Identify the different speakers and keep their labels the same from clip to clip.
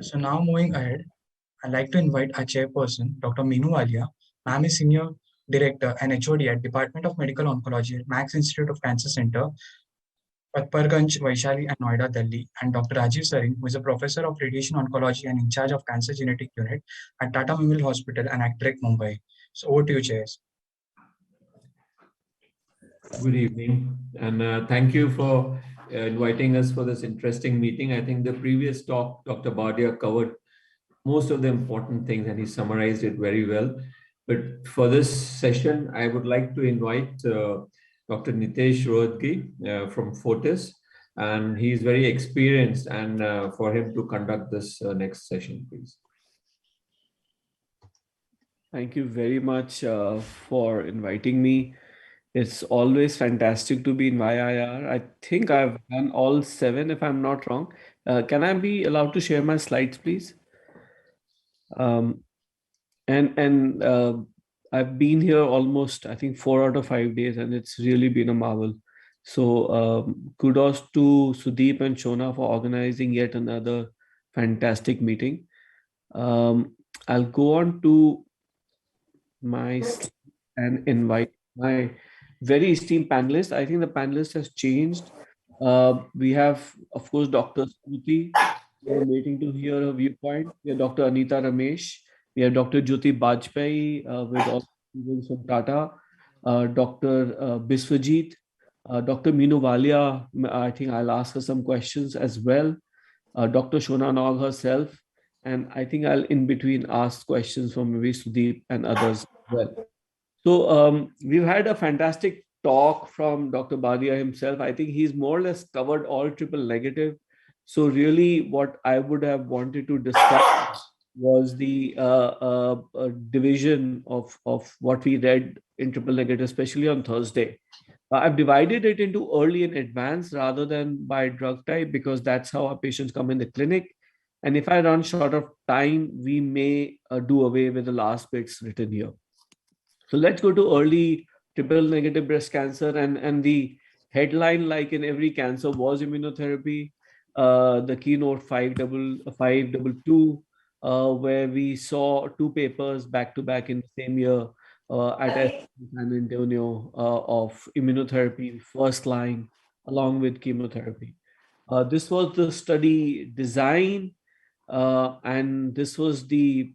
Speaker 1: So now moving ahead, I'd like to invite our chairperson, Dr. Meenu Walia. Ma'am is Senior Director and HOD at Department of Medical Oncology at Max Institute of Cancer Center, Patparganj, Vaishali, and Noida, Delhi, and Dr. Rajiv Sarin, who is a professor of radiation oncology and in charge of cancer genetic unit at Tata Memorial Hospital and Actrek, Mumbai. So over to you, chairs.
Speaker 2: Good evening, and thank you for inviting us for this interesting meeting. I think the previous talk, Dr. Badia covered most of the important things and he summarized it very well. But for this session, I would like to invite Dr. Nitesh Rohatgi from Fortis, and he's very experienced, and for him to conduct this next session, please.
Speaker 3: Thank you very much for inviting me. It's always fantastic to be in YIR. I think I've done all 7 if I'm not wrong. Can I be allowed to share my slides, please? Um, and I've been here almost, I think, 4 out of 5 days, and it's really been a marvel. So kudos to Sudeep and Shona for organizing yet another fantastic meeting. I'll go on to my and invite my very esteemed panelists. I think the panelist has changed. We have, of course, Dr. Smriti. We're waiting to hear her viewpoint. We have Dr. Anita Ramesh. We have Dr. Jyoti Bajpai with all students from Tata. Dr. Biswajit. Dr. Meenu Walia. I think I'll ask her some questions as well. Dr. Shona Nog herself. And I think I'll in between ask questions from maybe Sudeep and others as well. So we've had a fantastic talk from Dr. Badia himself. I think he's more or less covered all triple negative. So really what I would have wanted to discuss was the division of what we read in triple negative, especially on Thursday. I've divided it into early and advanced rather than by drug type because that's how our patients come in the clinic. And if I run short of time, we may do away with the last bits written here. So let's go to early triple negative breast cancer, and the headline, like in every cancer, was immunotherapy. The keynote 522, where we saw 2 papers back to back in the same year at San Antonio of immunotherapy first line along with chemotherapy. This was the study design, and this was the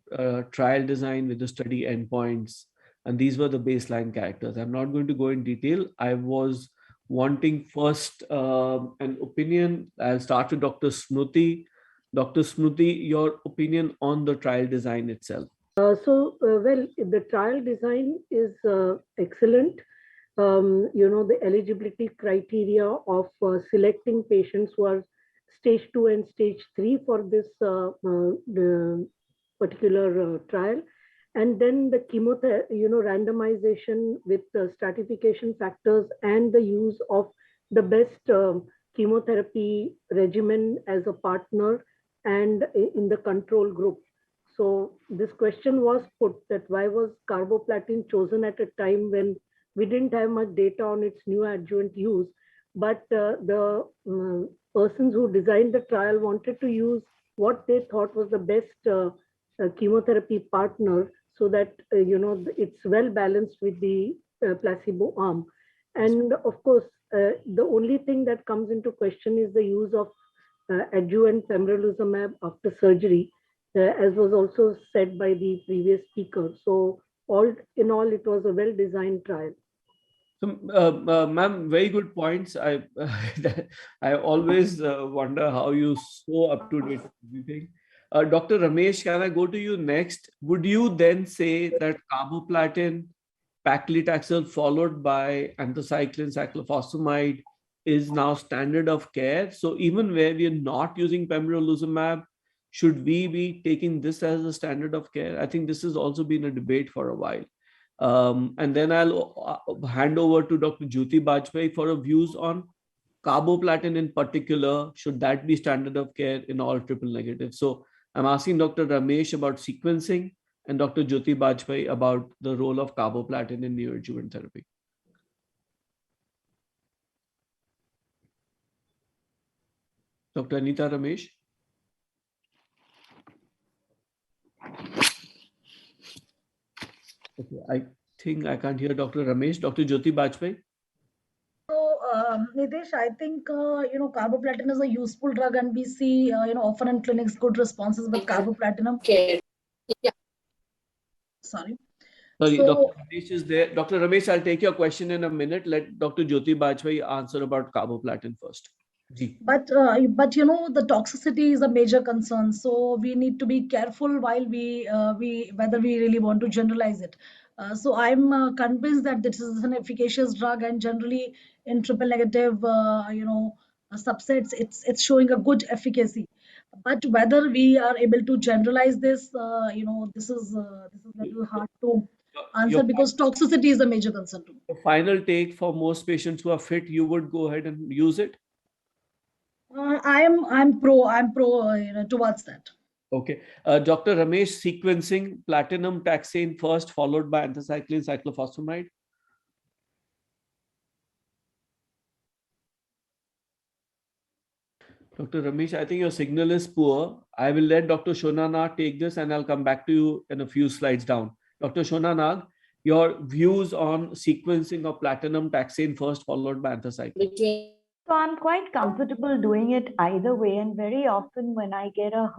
Speaker 3: trial design with the study endpoints. And these were the baseline characters. I'm not going to go in detail. I was wanting first an opinion. I'll start with Dr. Smriti. Dr. Smriti, your opinion on the trial design itself.
Speaker 4: Well, the trial design is excellent. The eligibility criteria of selecting patients who are stage 2 and stage 3 for this the particular trial, and then the chemotherapy, randomization with the stratification factors and the use of the best chemotherapy regimen as a partner and in the control group. So this question was put that why was carboplatin chosen at a time when we didn't have much data on its neoadjuvant use, but the persons who designed the trial wanted to use what they thought was the best chemotherapy partner so that it's well balanced with the placebo arm. And of course, the only thing that comes into question is the use of adjuvant pembrolizumab after surgery, as was also said by the previous speaker. So all in all, it was a well-designed trial.
Speaker 3: So, ma'am, very good points. I always wonder how you so up to date everything. Dr. Ramesh, can I go to you next? Would you then say that carboplatin, paclitaxel followed by anthracycline, cyclophosphamide is now standard of care? So even where we are not using pembrolizumab, should we be taking this as a standard of care? I think this has also been a debate for a while. And then I'll hand over to Dr. Jyoti Bajpai for her views on carboplatin in particular. Should that be standard of care in all triple negative? So I'm asking Dr. Ramesh about sequencing and Dr. Jyoti Bajpai about the role of carboplatin in neoadjuvant therapy. Dr. Anita Ramesh. Okay, I think I can't hear Dr. Ramesh. Dr. Jyoti Bajpai.
Speaker 5: So, Nitesh, I think, carboplatin is a useful drug, and we see, often in clinics, good responses with carboplatinum.
Speaker 6: Okay. Yeah.
Speaker 5: Sorry.
Speaker 3: Sorry,
Speaker 5: So,
Speaker 3: Dr. Ramesh is there. Dr. Ramesh, I'll take your question in a minute. Let Dr. Jyoti Bajpai answer about carboplatin first. Ji.
Speaker 5: but the toxicity is a major concern. So we need to be careful while we whether we really want to generalize it. So I'm convinced that this is an efficacious drug, and generally in triple negative, subsets, it's showing a good efficacy. But whether we are able to generalize this, this is a little hard to answer,
Speaker 3: Your
Speaker 5: because toxicity is a major concern too.
Speaker 3: final take for most patients who are fit, you would go ahead and use it?
Speaker 5: I'm pro towards that.
Speaker 3: Okay. Dr. Ramesh, sequencing platinum taxane first, followed by anthracycline cyclophosphamide. Dr. Ramesh, I think your signal is poor. I will let Dr. Shona Nag take this and I'll come back to you in a few slides down. Dr. Shona Nag, your views on sequencing of platinum taxane first, followed by anthracycline.
Speaker 6: Between
Speaker 7: So I'm quite comfortable doing it either way. And very often when I get a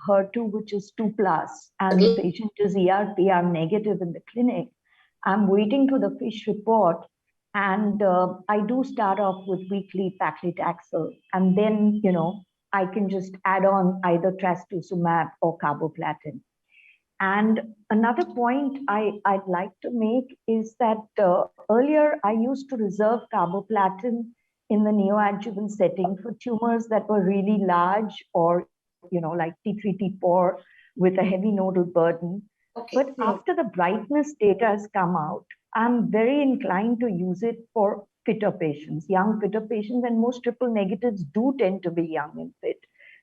Speaker 7: HER2, which is 2+, and the patient is ER/PR negative in the clinic, I'm waiting for the FISH report. And I do start off with weekly paclitaxel. And then, I can just add on either trastuzumab or carboplatin. And another point I'd like to make is that earlier I used to reserve carboplatin in the neoadjuvant setting for tumors that were really large, or, like T3, T4 with a heavy nodal burden.
Speaker 6: okay.
Speaker 7: But after the brightness data has come out, I'm very inclined to use it for fitter patients, young fitter patients, and most triple negatives do tend to be young and fit.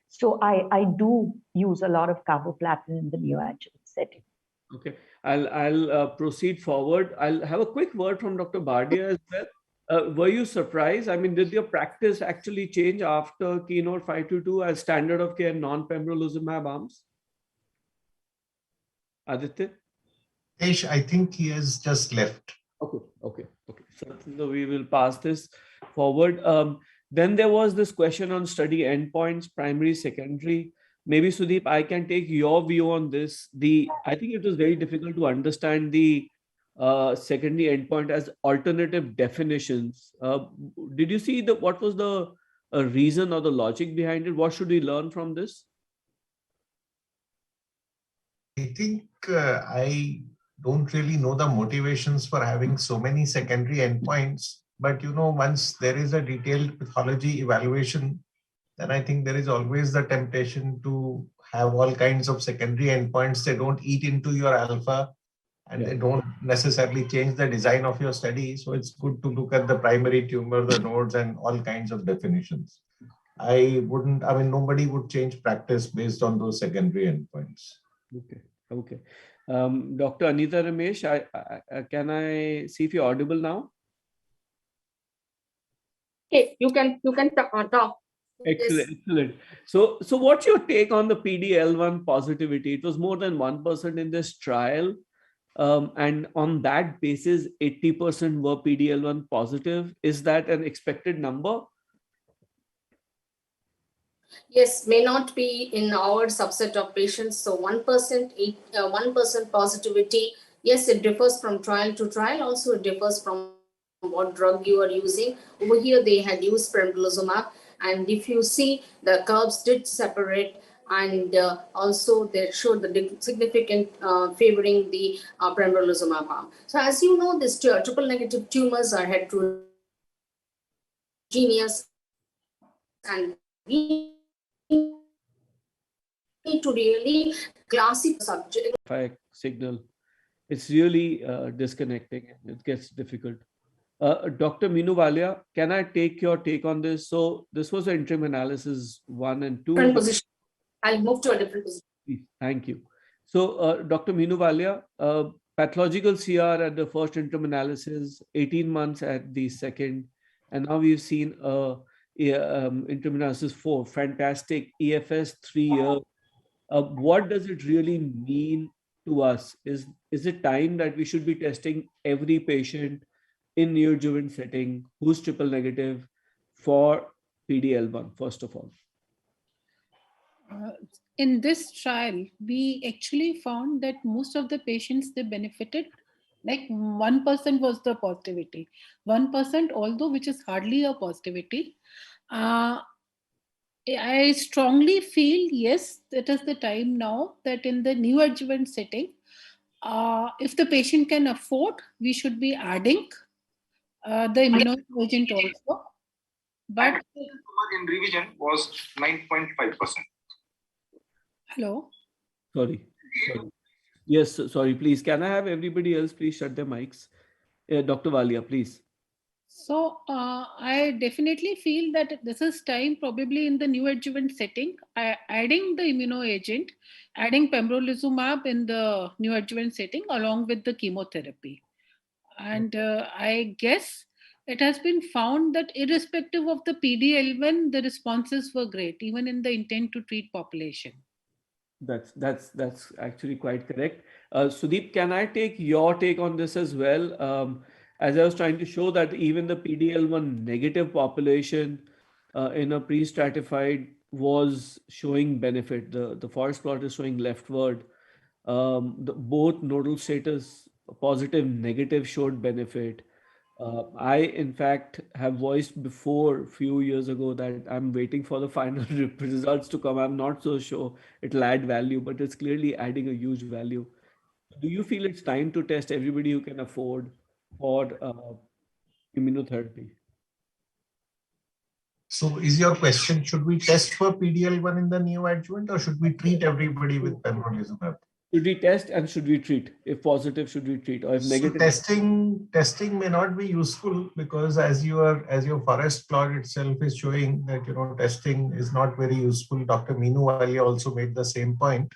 Speaker 7: So I do use a lot of carboplatin in the neoadjuvant setting.
Speaker 3: Okay, I'll proceed forward. I'll have a quick word from Dr. Bardia as well. Were you surprised? I mean, did your practice actually change after Keynote 522 as standard of care non-pembrolizumab arms? Aditya?
Speaker 8: I think he has just left.
Speaker 3: Okay. So we will pass this forward. Then there was this question on study endpoints, primary, secondary. Maybe Sudeep, I can take your view on this. I think it was very difficult to understand the secondary endpoint as alternative definitions. Did you see what was the reason or the logic behind it? What should we learn from this?
Speaker 8: I think I don't really know the motivations for having so many secondary endpoints, but once there is a detailed pathology evaluation, then I think there is always the temptation to have all kinds of secondary endpoints. They don't eat into your alpha, and they don't necessarily change the design of your study. So it's good to look at the primary tumor, the nodes, and all kinds of definitions. Nobody would change practice based on those secondary endpoints.
Speaker 3: Okay. Dr. Anita Ramesh, can I see if you're audible now?
Speaker 6: Okay, you can talk.
Speaker 3: Excellent. So what's your take on the PD-L1 positivity? It was more than 1% in this trial. And on that basis, 80% were PD-L1 positive. Is that an expected number?
Speaker 6: Yes, may not be in our subset of patients. So 1% positivity. Yes, it differs from trial to trial. Also, it differs from what drug you are using. Over here, they had used pembrolizumab, and if you see, the curves did separate, and also they showed the significant favoring the pembrolizumab arm. So, as you know, these triple negative tumors are heterogeneous, and we need to really classify subject.
Speaker 3: Signal. It's really disconnecting. It gets difficult. Dr. Meenu Walia, can I take your take on this? So this was an interim analysis 1 and 2.
Speaker 6: Different position. I'll move to a different position.
Speaker 3: Thank you. So Dr. Meenu Walia, pathological CR at the first interim analysis, 18 months at the second, and now we've seen interim analysis 4, fantastic, EFS 3 years. What does it really mean to us? Is it time that we should be testing every patient in neoadjuvant setting who's triple negative for PD-L1, first of all?
Speaker 9: In this trial, we actually found that most of the patients, they benefited. Like 1% was the positivity. 1%, although which is hardly a positivity. I strongly feel, yes, it is the time now that in the neoadjuvant setting, if the patient can afford, we should be adding the immunoagent also. But
Speaker 10: in revision was 9.5%.
Speaker 3: Hello? Sorry. Yes, sorry, please. Can I have everybody else please shut their mics? Dr. Walia, please.
Speaker 9: So I definitely feel that this is time probably in the neoadjuvant setting, adding the immunoagent, adding pembrolizumab in the neoadjuvant setting along with the chemotherapy. And I guess it has been found that irrespective of the PD-L1, the responses were great, even in the intent to treat population.
Speaker 3: That's actually quite correct. Sudeep, can I take your take on this as well? As I was trying to show that even the PD-L1 negative population in a pre-stratified was showing benefit. The forest plot is showing leftward. Both nodal status positive, negative showed benefit. I, in fact, have voiced before few years ago that I'm waiting for the final results to come. I'm not so sure it'll add value, but it's clearly adding a huge value. Do you feel it's time to test everybody who can afford for immunotherapy?
Speaker 8: So is your question, should we test for PD-L1 in the neoadjuvant or should we treat everybody with pembrolizumab?
Speaker 3: Should we test and should we treat? If positive, should we treat? Or if negative?
Speaker 8: So testing may not be useful because as your forest plot itself is showing that testing is not very useful. Dr. Meenu Walia also made the same point.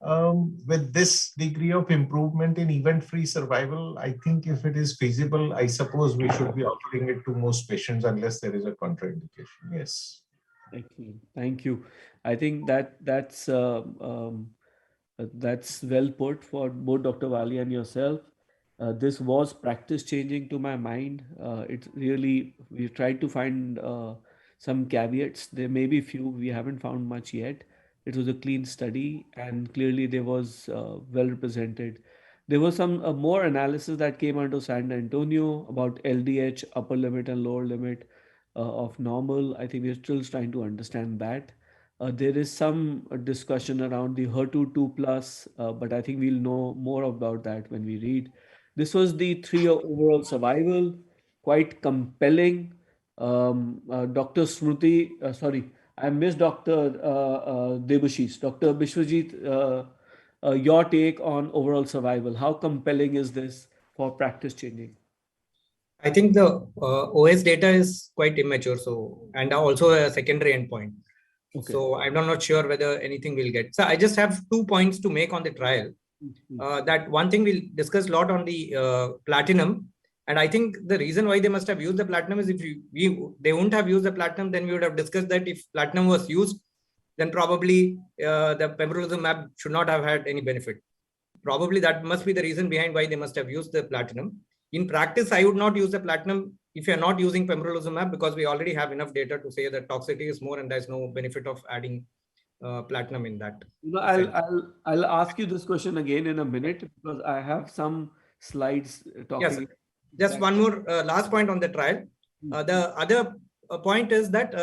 Speaker 8: With this degree of improvement in event-free survival, I think if it is feasible, I suppose we should be offering it to most patients unless there is a contraindication. Yes.
Speaker 3: Excellent. Thank you. I think that's well put for both Dr. Walia and yourself. This was practice changing to my mind. It's really, we've tried to find some caveats. There may be few, we haven't found much yet. It was a clean study and clearly there was well represented. There was some more analysis that came out of San Antonio about LDH, upper limit and lower limit of normal. I think we're still trying to understand that. There is some discussion around the HER2 2+, but I think we'll know more about that when we read. This was the 3-year overall survival, quite compelling. Dr. Smruti, sorry, I missed Dr. Debashish. Dr. Bishwajit, your take on overall survival. How compelling is this for practice changing?
Speaker 11: I think the OS data is quite immature, and also a secondary endpoint. Okay. So I'm not sure whether anything will get. So I just have 2 points to make on the trial. That one thing we'll discuss a lot on the platinum. And I think the reason why they must have used the platinum is if they wouldn't have used the platinum, then we would have discussed that if platinum was used, then probably the pembrolizumab should not have had any benefit. Probably that must be the reason behind why they must have used the platinum. In practice, I would not use the platinum if you're not using pembrolizumab because we already have enough data to say that toxicity is more and there's no benefit of adding platinum in that.
Speaker 3: I'll ask you this question again in a minute because I have some slides talking.
Speaker 11: Yes. Just one more last point on the trial. The other point is that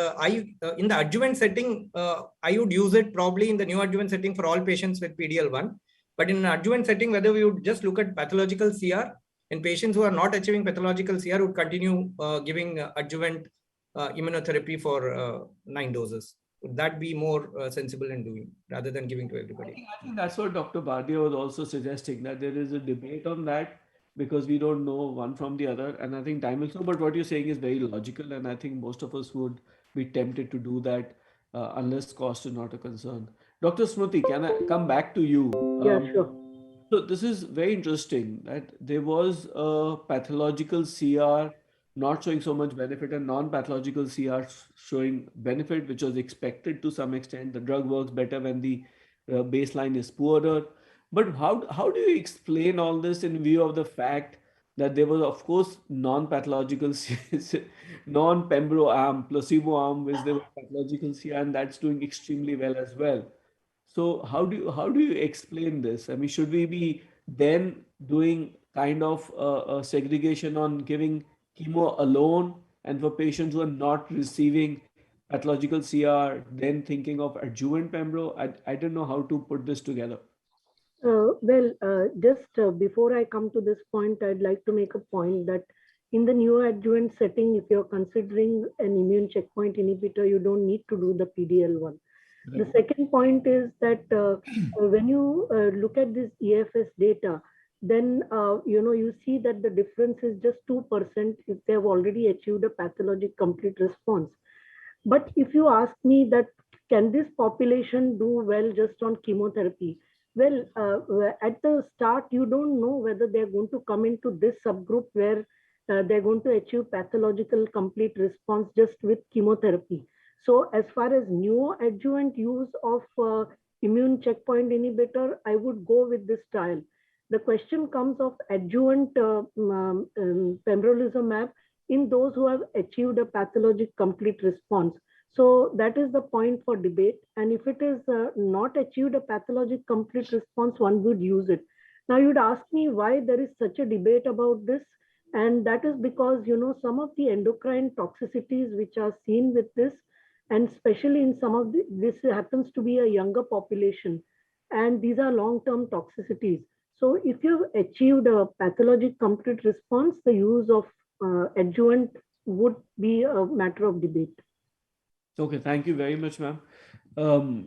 Speaker 11: in the adjuvant setting, I would use it probably in the neoadjuvant setting for all patients with PD-L1. But in an adjuvant setting, whether we would just look at pathological CR, and patients who are not achieving pathological CR would continue giving adjuvant immunotherapy for 9 doses. Would that be more sensible in doing rather than giving to everybody?
Speaker 3: I think that's what Dr. Bardia was also suggesting, that there is a debate on that because we don't know one from the other. And I think time will show, but what you're saying is very logical. And I think most of us would be tempted to do that unless cost is not a concern. Dr. Smruti, can I come back to you?
Speaker 4: Yeah, sure.
Speaker 3: So this is very interesting that there was a pathological CR not showing so much benefit and non-pathological CR showing benefit, which was expected to some extent. The drug works better when the baseline is poorer. But how do you explain all this in view of the fact that there was, of course, non-pathological, non-pembro arm, placebo arm, which there was pathological CR, and that's doing extremely well as well. So how do you explain this? I mean, should we be then doing kind of a segregation on giving chemo alone, and for patients who are not receiving pathological CR, then thinking of adjuvant pembro? I don't know how to put this together.
Speaker 4: Just before I come to this point, I'd like to make a point that in the neoadjuvant setting, if you're considering an immune checkpoint inhibitor, you don't need to do the PD-L1. The second point is that when you look at this EFS data, then you see that the difference is just 2% if they have already achieved a pathologic complete response. But if you ask me that can this population do well just on chemotherapy? Well, at the start, you don't know whether they're going to come into this subgroup where they're going to achieve pathological complete response just with chemotherapy. So as far as neoadjuvant use of immune checkpoint inhibitor, I would go with this trial. The question comes of adjuvant pembrolizumab in those who have achieved a pathologic complete response. So that is the point for debate. And if it is not achieved a pathologic complete response, one would use it. Now you'd ask me why there is such a debate about this. And that is because, some of the endocrine toxicities which are seen with this, and especially in some of this happens to be a younger population. And these are long-term toxicities. So if you've achieved a pathologic complete response, the use of adjuvant would be a matter of debate.
Speaker 3: Okay, thank you very much, ma'am.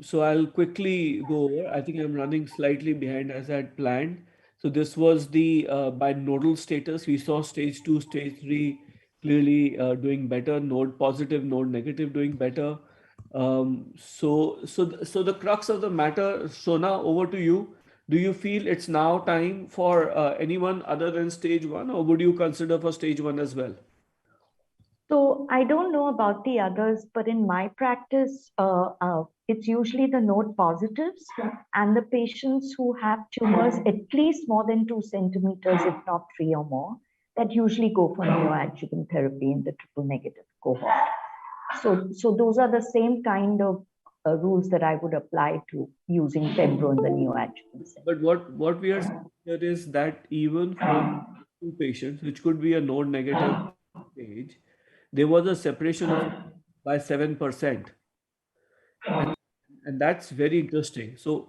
Speaker 3: So I'll quickly go over. I think I'm running slightly behind as I had planned. So this was the by nodal status. We saw stage 2, stage 3 clearly doing better, node positive, node negative doing better. So the crux of the matter, Sona, over to you. Do you feel it's now time for anyone other than stage 1, or would you consider for stage 1 as well?
Speaker 7: So I don't know about the others, but in my practice, it's usually the node positives and the patients who have tumors at least more than 2 centimeters, if not 3 or more, that usually go for neoadjuvant therapy in the triple negative cohort. So those are the same kind of rules that I would apply to using pembro in the neoadjuvant setting.
Speaker 3: But what we are saying here is that even for 2 patients, which could be a node negative stage, there was a separation of by 7%. And that's very interesting. So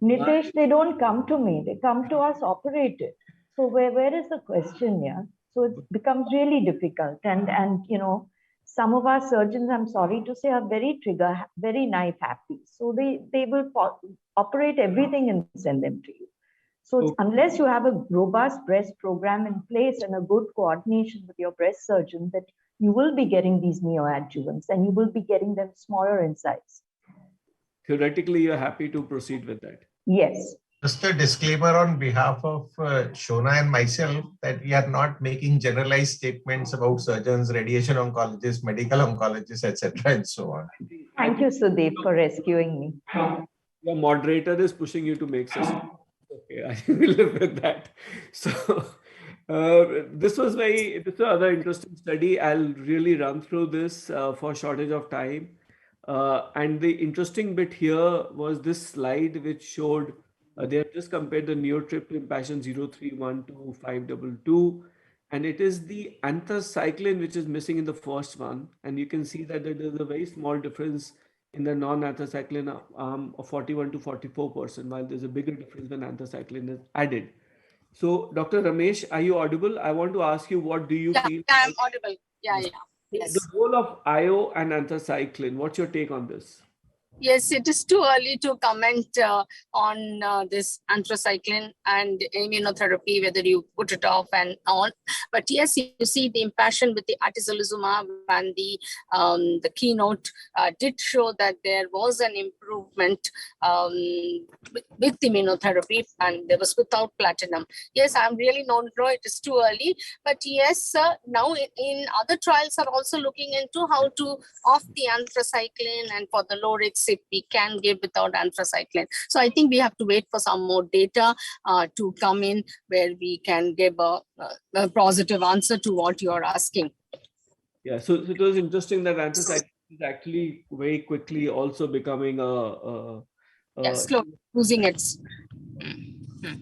Speaker 7: Nitesh, they don't come to me, they come to us operated. So where is the question here? So it becomes really difficult. And some of our surgeons, I'm sorry to say, are very knife happy. So they will operate everything and send them to you. So unless you have a robust breast program in place and a good coordination with your breast surgeon, that you will be getting these neoadjuvants and you will be getting them smaller in size.
Speaker 3: Theoretically, you're happy to proceed with that?
Speaker 7: Yes.
Speaker 8: Just a disclaimer on behalf of Shona and myself that we are not making generalized statements about surgeons, radiation oncologists, medical oncologists, etc. and so on.
Speaker 7: Thank you, Sudeep, for rescuing me.
Speaker 3: Your moderator is pushing you to make sense. Okay, I will live with that. So this was another interesting study. I'll really run through this for shortage of time. And the interesting bit here was this slide which showed they have just compared the neotrip impassion 031 to 522, and it is the anthracycline which is missing in the first one, and you can see that there is a very small difference in the non-anthracycline arm of 41 to 44%, while there's a bigger difference when anthracycline is added. So, Dr. Ramesh, are you audible? I want to ask you, what do you feel?
Speaker 6: Yeah, I'm audible. Yeah. Yes.
Speaker 3: The role of IO and anthracycline, what's your take on this?
Speaker 6: Yes, it is too early to comment on this anthracycline and immunotherapy, whether you put it off and on. But yes, you see the impassion with the atezolizumab and the keynote did show that there was an improvement with immunotherapy, and there was without platinum. Yes, I'm really not sure, it is too early. But yes, now in other trials are also looking into how to off the anthracycline and for the low risk if we can give without anthracycline. So I think we have to wait for some more data to come in where we can give a positive answer to what you're asking.
Speaker 3: Yeah, so it was interesting that anthracycline is actually very quickly also becoming
Speaker 6: Slow losing its.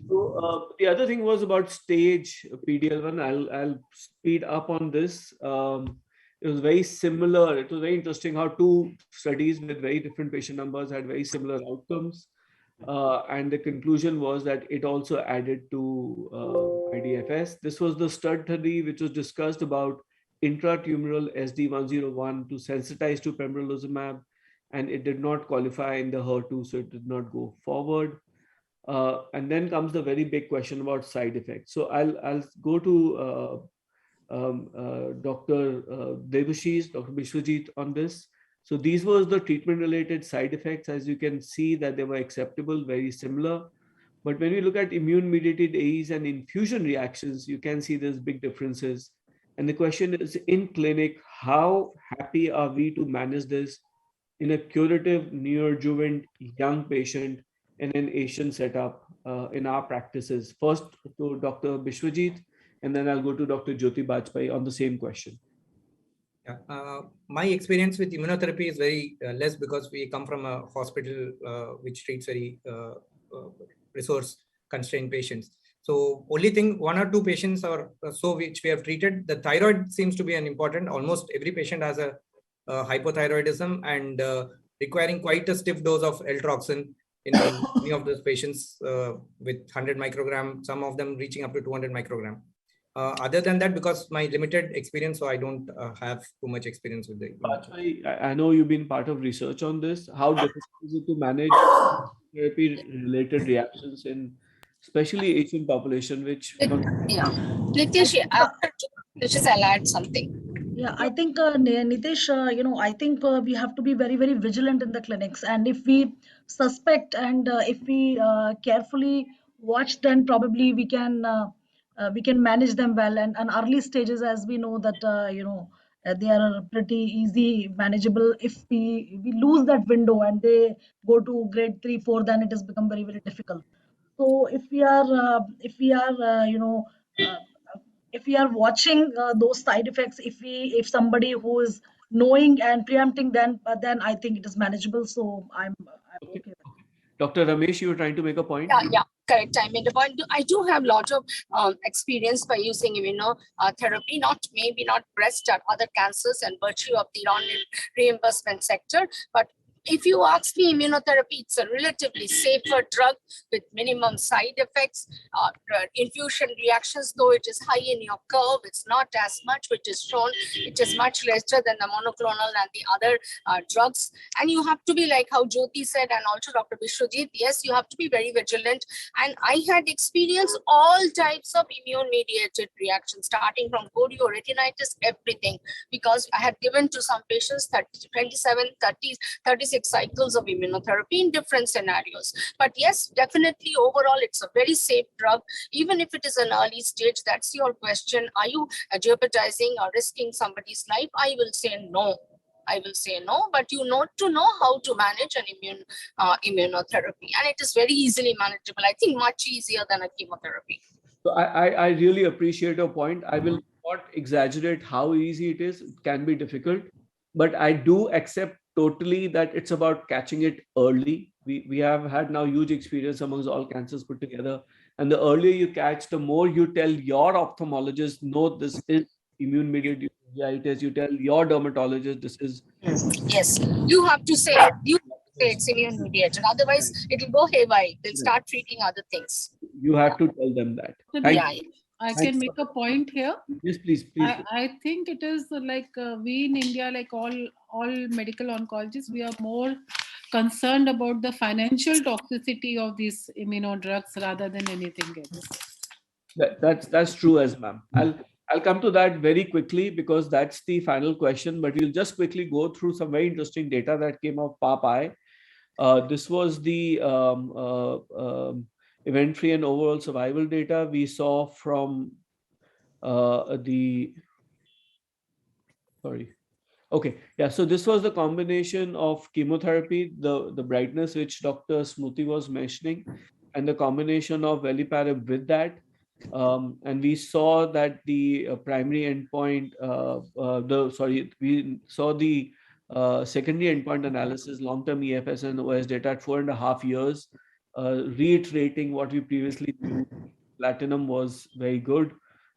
Speaker 3: So the other thing was about stage PDL1. I'll speed up on this. It was very similar. It was very interesting how two studies with very different patient numbers had very similar outcomes. And the conclusion was that it also added to IDFS. This was the STUD study which was discussed about intratumoral SD101 to sensitize to pembrolizumab, and it did not qualify in the HER2, so it did not go forward. And then comes the very big question about side effects. So I'll go to Dr. Debashish, Dr. Bishwajit on this. So these were the treatment-related side effects. As you can see that they were acceptable, very similar. But when we look at immune-mediated AEs and infusion reactions, you can see there's big differences. And the question is, in clinic, how happy are we to manage this in a curative neoadjuvant young patient in an Asian setup in our practices? First to Dr. Bishwajit, and then I'll go to Dr. Jyoti Bajpai on the same question.
Speaker 11: Yeah, my experience with immunotherapy is very less because we come from a hospital which treats very resource constrained patients. So only thing, 1 or 2 patients or so which we have treated. The thyroid seems to be an important. Almost every patient has a hypothyroidism and requiring quite a stiff dose of L-Troxin in many of those patients with 100 microgram, some of them reaching up to 200 microgram. Other than that, because my limited experience, so I don't have too much experience with the.
Speaker 3: I know you've been part of research on this. How difficult is it to manage therapy-related reactions in especially Asian population, which...
Speaker 6: Yeah, Nitish, I'll add something.
Speaker 5: Yeah, I think Nitish, I think we have to be very, very vigilant in the clinics. And if we suspect and if we carefully watch, then probably we can manage them well. And early stages, as we know that they are pretty easy manageable. If we lose that window and they go to grade 3, 4, then it has become very, very difficult. So if we are if we are watching those side effects, if somebody who is knowing and preempting, then I think it is manageable. So I'm okay with it.
Speaker 3: Dr. Ramesh, you were trying to make a point?
Speaker 6: Yeah, correct. I made a point. I do have a lot of experience by using immunotherapy, maybe not breast or other cancers and virtue of the reimbursement sector, but if you ask me, immunotherapy, it's a relatively safer drug with minimum side effects. Infusion reactions, though it is high in your curve, it's not as much, which is shown. It is much lesser than the monoclonal and the other drugs. And you have to be like how Jyoti said, and also Dr. Bishwajit, yes, you have to be very vigilant. And I had experienced all types of immune-mediated reactions, starting from chorioretinitis, everything, because I had given to some patients 27, 30, 36 cycles of immunotherapy in different scenarios. But yes, definitely overall, it's a very safe drug. Even if it is an early stage, that's your question. Are you jeopardizing or risking somebody's life? I will say no. I will say no, but you need to know how to manage an immunotherapy. And it is very easily manageable. I think much easier than a chemotherapy.
Speaker 3: So I really appreciate your point. I will not exaggerate how easy it is. It can be difficult, but I do accept totally that it's about catching it early. We have had now huge experience amongst all cancers put together. And the earlier you catch, the more you tell your ophthalmologist, no, this is immune-mediated uveitis. You tell your dermatologist, this is...
Speaker 6: Yes, you have to say it. You have to say it's immune-mediated. Otherwise, it will go haywire. They'll start treating other things.
Speaker 3: You have to tell them that.
Speaker 9: I can make a point here.
Speaker 3: Yes, please.
Speaker 9: I think it is like we in India, like all medical oncologists, we are more concerned about the financial toxicity of these immunodrugs rather than anything else.
Speaker 3: That's true, as ma'am. I'll come to that very quickly because that's the final question. But we'll just quickly go through some very interesting data that came out PAPI. This was the event-free and overall survival data we saw from Okay, yeah. So this was the combination of chemotherapy, the brightness which Dr. Smruti was mentioning, and the combination of veliparib with that. And we saw that the primary endpoint, we saw the secondary endpoint analysis, long-term EFS and OS data at 4.5 years, reiterating what we previously knew. Platinum was very good,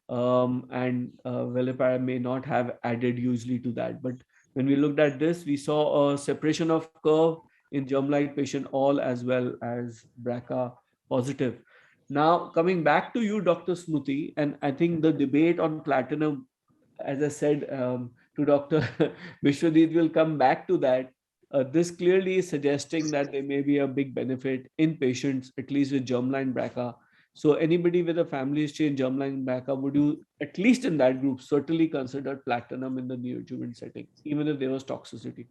Speaker 3: and veliparib may not have added hugely to that. But when we looked at this, we saw a separation of curve in germline patient all as well as BRCA positive. Now, coming back to you, Dr. Smruti, and I think the debate on platinum, as I said to Dr. Vishwadit, will come back to that. This clearly is suggesting that there may be a big benefit in patients, at least with germline BRCA. So anybody with a family history in germline BRCA, would you, at least in that group, certainly consider platinum in the neoadjuvant setting, even if there was toxicity?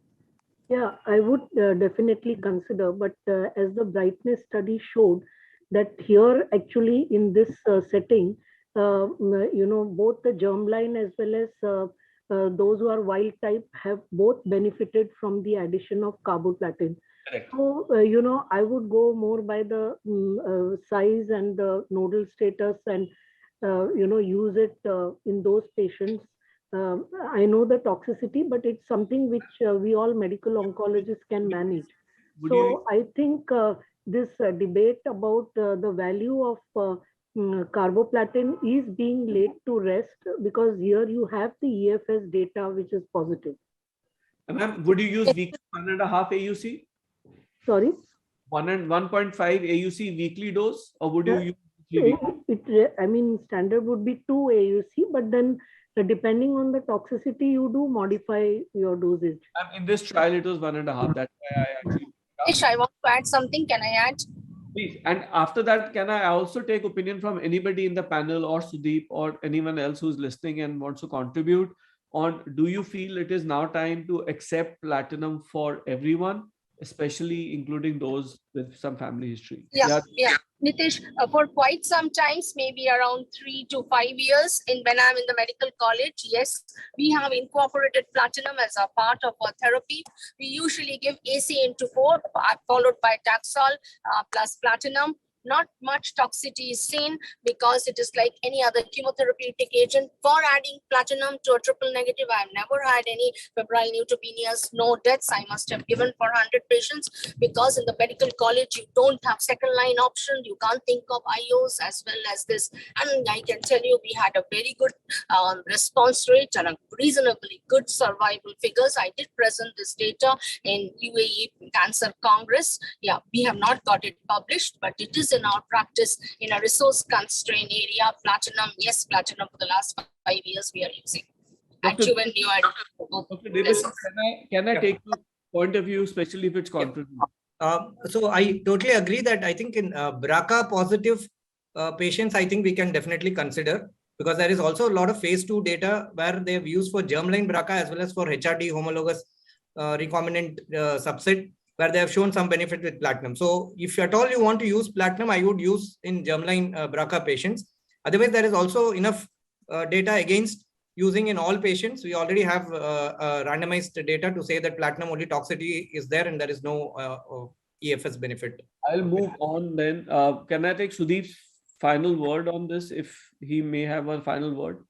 Speaker 4: Yeah, I would definitely consider, but as the brightness study showed, that here actually in this setting, both the germline as well as those who are wild type have both benefited from the addition of carboplatin.
Speaker 3: Correct.
Speaker 4: So, I would go more by the size and the nodal status and, use it in those patients. I know the toxicity, but it's something which we all medical oncologists can manage. So I think this debate about the value of carboplatin is being laid to rest, because here you have the EFS data which is positive.
Speaker 3: Ma'am, would you use weekly 1.5 AUC?
Speaker 4: Sorry?
Speaker 3: 1.5 AUC weekly dose, or would you use weekly?
Speaker 4: Standard would be 2 AUC, but then depending on the toxicity, you do modify your dosage.
Speaker 3: In this trial, it was 1.5. That's why I actually.
Speaker 6: Ish, I want to add something. Can I add?
Speaker 3: Please. And after that, can I also take opinion from anybody in the panel or Sudeep or anyone else who's listening and wants to contribute on, do you feel it is now time to accept platinum for everyone, especially including those with some family history?
Speaker 6: Yeah. Nitish, for quite some times, maybe around 3 to 5 years, when I'm in the medical college, yes, we have incorporated platinum as a part of our therapy. We usually give AC-N2-4 followed by Taxol plus platinum. Not much toxicity is seen because it is like any other chemotherapeutic agent. For adding platinum to a triple negative, I've never had any febrile neutropenias, no deaths. I must have given for 100 patients, because in the medical college, you don't have second line option. You can't think of IOs as well as this. And I can tell you, we had a very good response rate and a reasonably good survival figures. I did present this data in UAE Cancer Congress. Yeah, we have not got it published, but it is in our practice in a resource constrained area. Platinum, yes, platinum for the last 5 years we are using. Adjuvant,
Speaker 3: Dr. Davis, can I take your point of view, especially if it's confident?
Speaker 11: So I totally agree that I think in BRCA positive patients, I think we can definitely consider, because there is also a lot of phase 2 data where they have used for germline BRCA as well as for HRD homologous recombinant subset, where they have shown some benefit with platinum. So if at all you want to use platinum, I would use in germline BRCA patients. Otherwise, there is also enough data against using in all patients. We already have randomized data to say that platinum only toxicity is there and there is no EFS benefit.
Speaker 3: I'll move on then. Can I take Sudeep's final word on this, if he may have a final word?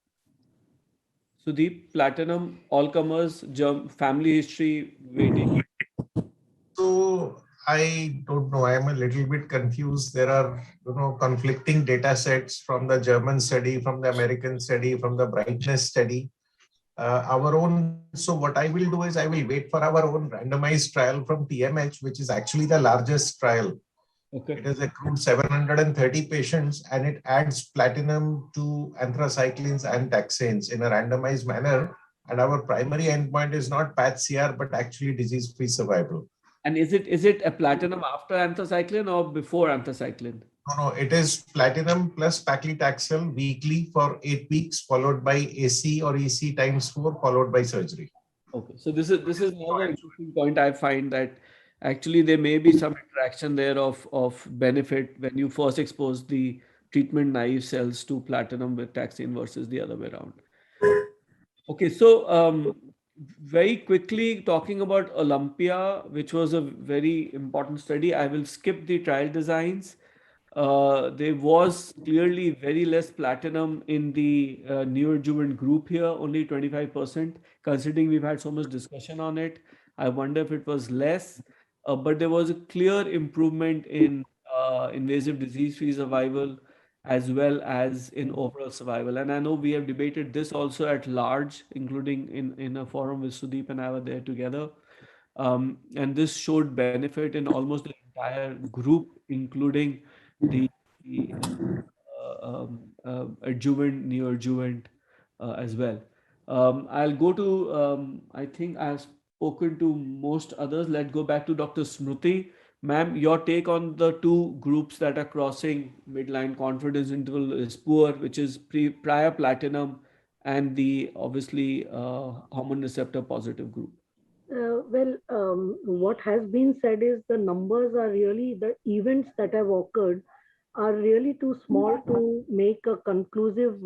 Speaker 3: Sudeep, platinum, all comers, family history, waiting.
Speaker 8: So I don't know. I am a little bit confused. There are, conflicting data sets from the German study, from the American study, from the brightness study. Our own. So what I will do is I will wait for our own randomized trial from TMH, which is actually the largest trial.
Speaker 3: Okay.
Speaker 8: It has accrued 730 patients, and it adds platinum to anthracyclines and taxanes in a randomized manner. And our primary endpoint is not PATH-CR, but actually disease-free survival.
Speaker 3: And is it a platinum after anthracycline or before anthracycline?
Speaker 8: No, it is platinum plus paclitaxel weekly for 8 weeks, followed by AC or EC times 4, followed by surgery.
Speaker 3: Okay, so this is another interesting point. I find that actually there may be some interaction there of benefit when you first expose the treatment naive cells to platinum with taxane versus the other way around. Okay, so very quickly talking about Olympia, which was a very important study. I will skip the trial designs. There was clearly very less platinum in the neoadjuvant group here, only 25%. Considering we've had so much discussion on it, I wonder if it was less. But there was a clear improvement in invasive disease-free survival as well as in overall survival. And I know we have debated this also at large, including in a forum with Sudeep and I were there together. And this showed benefit in almost the entire group, including the adjuvant, neoadjuvant as well. I'll go to, I think I've spoken to most others. Let's go back to Dr. Smruti. Ma'am, your take on the two groups that are crossing midline confidence interval is poor, which is prior platinum, and the obviously hormone receptor positive group.
Speaker 4: What has been said is the numbers are really, the events that have occurred are really too small to make a conclusive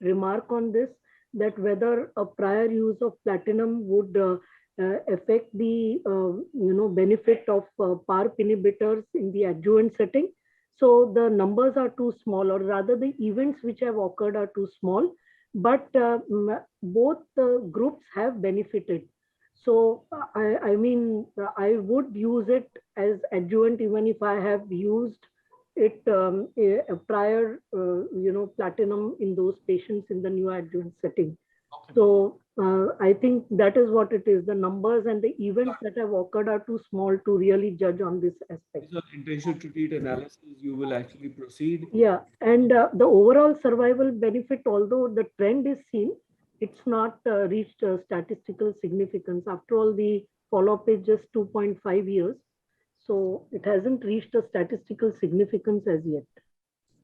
Speaker 4: remark on this, that whether a prior use of platinum would affect the benefit of PARP inhibitors in the adjuvant setting. So the numbers are too small, or rather the events which have occurred are too small, but both groups have benefited. So I mean, I would use it as adjuvant even if I have used it prior, platinum in those patients in the neoadjuvant setting.
Speaker 3: Okay.
Speaker 4: So I think that is what it is. The numbers and the events that have occurred are too small to really judge on this aspect.
Speaker 3: So intention to treat analysis, you will actually proceed.
Speaker 4: Yeah, and the overall survival benefit, although the trend is seen, it's not reached statistical significance. After all, the follow-up is just 2.5 years. So it hasn't reached a statistical significance as yet.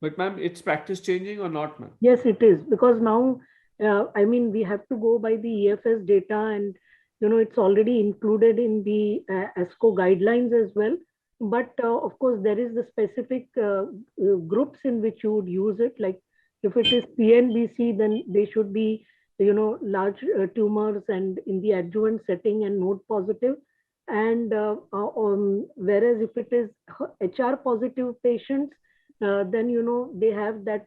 Speaker 3: But ma'am, it's practice changing or not, ma'am?
Speaker 4: Yes, it is, because now, I mean, we have to go by the EFS data, and, it's already included in the ASCO guidelines as well. But of course, there is the specific groups in which you would use it. Like if it is PNBC, then they should be, large tumors and in the adjuvant setting and node positive. And whereas if it is HR positive patients, then, they have that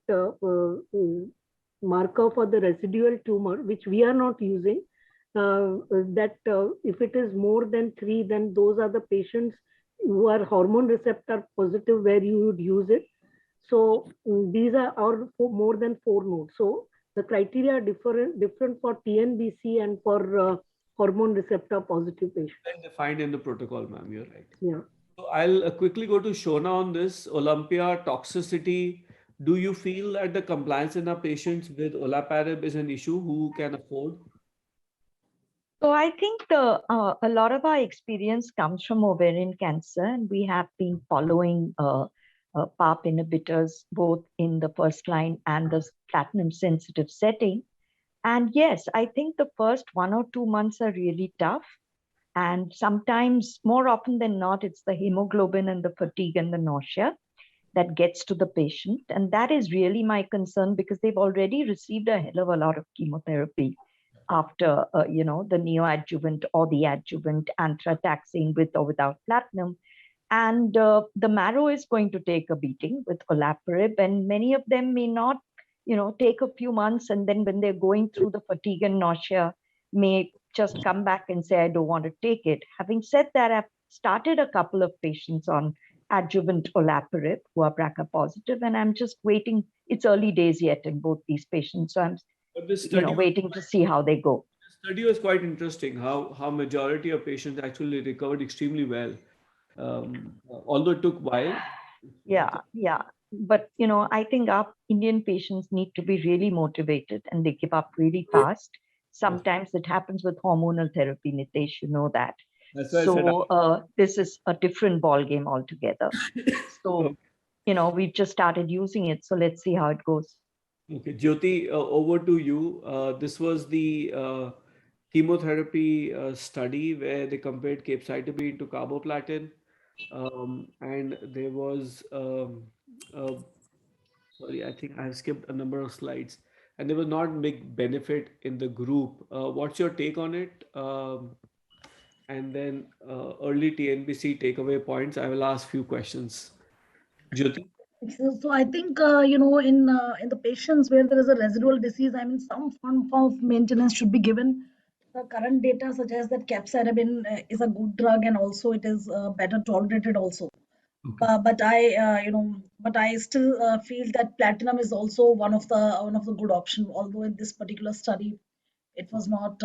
Speaker 4: marker for the residual tumor, which we are not using. That if it is more than 3, then those are the patients who are hormone receptor positive where you would use it. So these are more than 4 nodes. So the criteria are different for TNBC and for hormone receptor positive patients.
Speaker 3: Well defined in the protocol, ma'am. You're right.
Speaker 4: Yeah.
Speaker 3: So I'll quickly go to Shona on this. Olympia toxicity. Do you feel that the compliance in our patients with olaparib is an issue? Who can afford?
Speaker 7: So I think a lot of our experience comes from ovarian cancer, and we have been following PARP inhibitors both in the first line and the platinum sensitive setting. And yes, I think the first 1 or 2 months are really tough. And sometimes, more often than not, it's the hemoglobin and the fatigue and the nausea that gets to the patient. And that is really my concern, because they've already received a hell of a lot of chemotherapy after, the neoadjuvant or the adjuvant anthracycline with or without platinum. And the marrow is going to take a beating with olaparib, and many of them may not, take a few months, and then when they're going through the fatigue and nausea, may just come back and say, I don't want to take it. Having said that, I've started a couple of patients on adjuvant olaparib who are BRCA positive, and I'm just waiting. It's early days yet in both these patients, so I'm waiting to see how they go.
Speaker 3: The study was quite interesting, how majority of patients actually recovered extremely well, although it took a while.
Speaker 7: Yeah. But, I think our Indian patients need to be really motivated, and they give up really fast. Sometimes it happens with hormonal therapy, Nitesh, you know that.
Speaker 3: That's why
Speaker 7: So this is a different ball game altogether. So, we've just started using it. So let's see how it goes.
Speaker 3: Okay, Jyoti, over to you. This was the chemotherapy study where they compared capecitabine to carboplatin. And there was, sorry, I think I skipped a number of slides. and there was not big benefit in the group. What's your take on it? And then early TNBC takeaway points. I will ask few questions. Jyoti?
Speaker 5: So I think in the patients where there is a residual disease, I mean, some form of maintenance should be given. The current data suggests that capecitabine is a good drug, and also it is better tolerated also.
Speaker 3: Okay.
Speaker 5: But I still feel that platinum is also one of the good option. Although in this particular study, it was not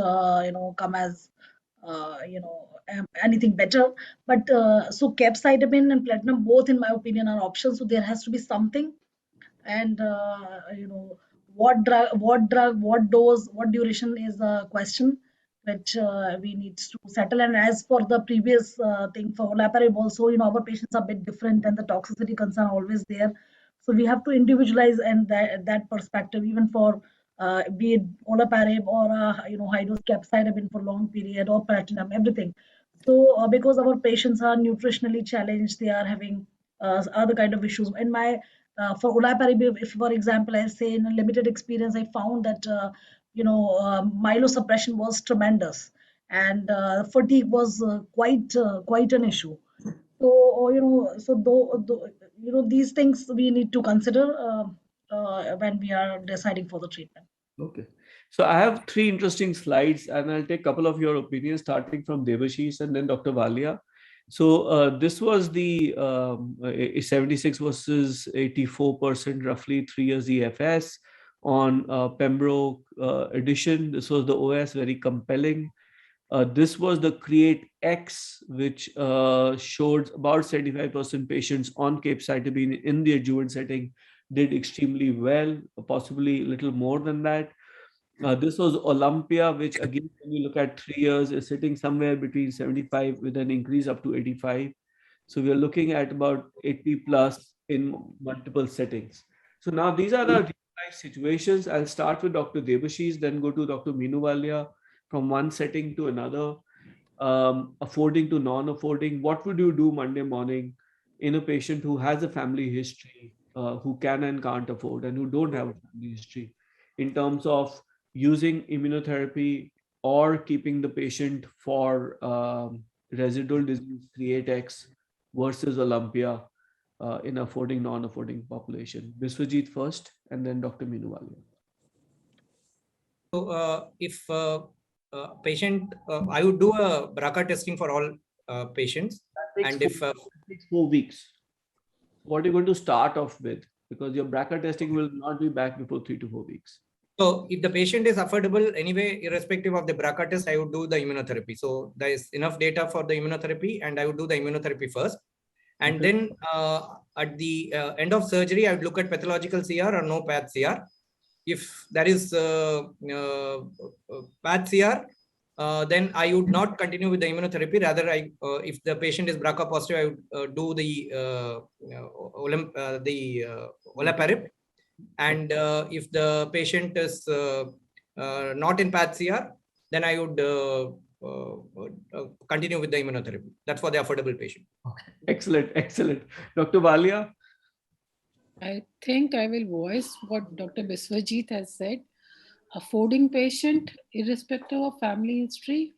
Speaker 5: come as anything better. But so capecitabine and platinum, both in my opinion, are options. So there has to be something. And what drug, what dose, what duration is a question which we need to settle. And as for the previous thing for olaparib also, our patients are a bit different and the toxicity concern always there. So we have to individualize and that perspective, even for be it olaparib or high dose capecitabine for long period or platinum, everything. So because our patients are nutritionally challenged, they are having other kind of issues. And for olaparib, if for example I say in a limited experience, I found that myelosuppression was tremendous, and fatigue was quite an issue. So these things we need to consider when we are deciding for the treatment.
Speaker 3: Okay. So I have 3 interesting slides, and I'll take a couple of your opinions, starting from Debashish and then Dr. Walia. So this was the 76 versus 84%, roughly 3 years EFS on Pembro addition. This was the OS, very compelling. This was the CREATE X, which showed about 75% patients on capecitabine in the adjuvant setting did extremely well, possibly a little more than that. This was Olympia, which again, when you look at 3 years, is sitting somewhere between 75 with an increase up to 85. So we are looking at about 80 plus in multiple settings. So now these are the real-life situations. I'll start with Dr. Debashish, then go to Dr. Meenu Walia, from one setting to another, affording to non-affording. What would you do Monday morning in a patient who has a family history, who can and can't afford, and who don't have a family history, in terms of using immunotherapy or keeping the patient for residual disease, CREATE X versus Olympia in affording, non-affording population? Biswajit first, and then Dr. Meenu Walia.
Speaker 11: So if patient, I would do a BRCA testing for all patients. And if
Speaker 3: it takes 4 weeks, what are you going to start off with? Because your BRCA testing will not be back before 3 to 4 weeks.
Speaker 11: So if the patient is affordable anyway, irrespective of the BRCA test, I would do the immunotherapy. So there is enough data for the immunotherapy, and I would do the immunotherapy first. And then at the end of surgery, I would look at pathological CR or no path CR. If there is path CR, then I would not continue with the immunotherapy. Rather, if the patient is BRCA positive, I would do the olaparib. And if the patient is not in path CR, then I would continue with the immunotherapy. That's for the affordable patient.
Speaker 3: Okay. Excellent, excellent. Dr. Walia?
Speaker 9: I think I will voice what Dr. Biswajit has said. Affording patient, irrespective of family history,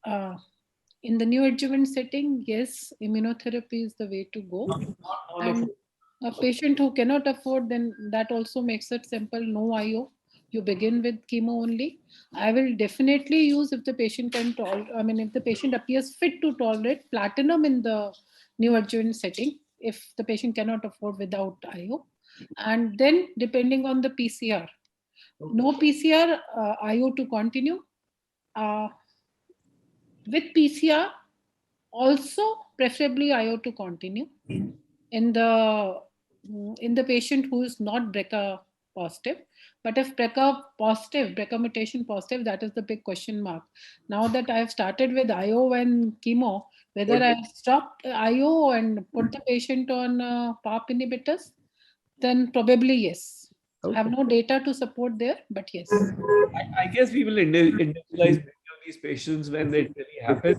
Speaker 9: in the neoadjuvant setting, yes, immunotherapy is the way to go. And a patient who cannot afford, then that also makes it simple, no IO. You begin with chemo only. I will definitely use, if the patient can tolerate, if the patient appears fit to tolerate, platinum in the neoadjuvant setting, if the patient cannot afford without IO. And then depending on the PCR, no PCR, IO to continue. With PCR, also preferably IO to continue in the patient who is not BRCA positive. But if BRCA mutation positive, that is the big question mark. Now that I have started with IO and chemo, whether I stop IO and put the patient on PARP inhibitors, then probably yes. Okay. I have no data to support there, but yes.
Speaker 3: I guess we will individualize many of these patients when it really happens.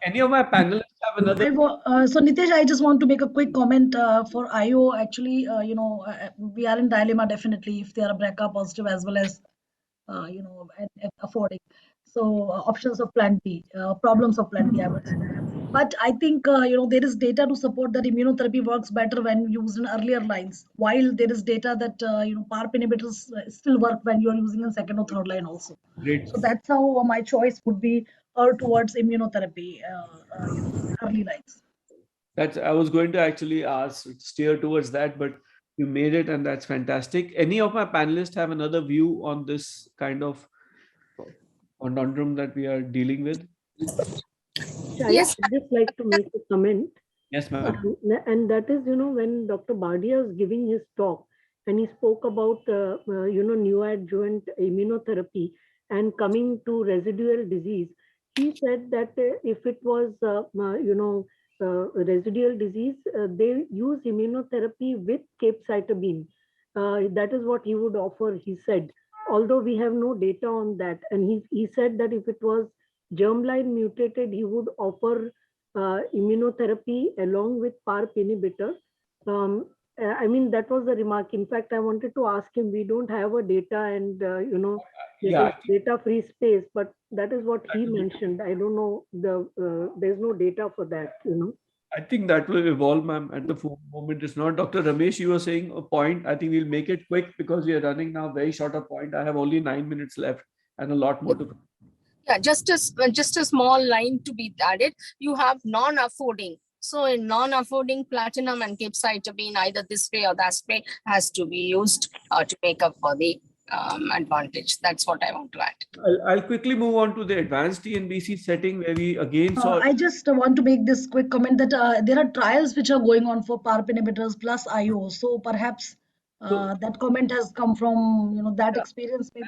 Speaker 3: Any of my panelists have another?
Speaker 5: So Nitesh, I just want to make a quick comment for IO. Actually, we are in dilemma definitely if they are BRCA positive as well as and affording. So options of plenty, problems of plenty, I would say. But I think there is data to support that immunotherapy works better when used in earlier lines. While there is data that PARP inhibitors still work when you are using in second or third line also.
Speaker 3: Great.
Speaker 5: So that's how my choice would be towards immunotherapy, early lines.
Speaker 3: That's I was going to actually steer towards that, but you made it, and that's fantastic. Any of my panelists have another view on this kind of conundrum that we are dealing with?
Speaker 6: Yes.
Speaker 4: I'd just like to make a comment.
Speaker 3: Yes, ma'am.
Speaker 4: And that is, when Dr. Bardia was giving his talk and he spoke about, neoadjuvant immunotherapy and coming to residual disease, he said that if it was, residual disease, they use immunotherapy with capecitabine. That is what he would offer, he said. Although we have no data on that. And he said that if it was germline mutated, he would offer immunotherapy along with PARP inhibitor. I mean, that was the remark. In fact, I wanted to ask him, we don't have a data and, data-free space, but that is what he mentioned. I don't know, there's no data for that,
Speaker 3: I think that will evolve, ma'am. At the moment, it's not. Dr. Ramesh, you were saying a point. I think we'll make it quick because we are running now very short a point. I have only 9 minutes left and a lot more to come.
Speaker 6: Yeah, just a small line to be added. You have non-affording. So in non-affording, platinum and capecitabine, either this way or that way, has to be used to make up for the advantage. That's what I want to add.
Speaker 3: I'll quickly move on to the advanced TNBC setting where we again saw.
Speaker 5: I just want to make this quick comment that there are trials which are going on for PARP inhibitors plus IO. So perhaps that comment has come from that experience maybe.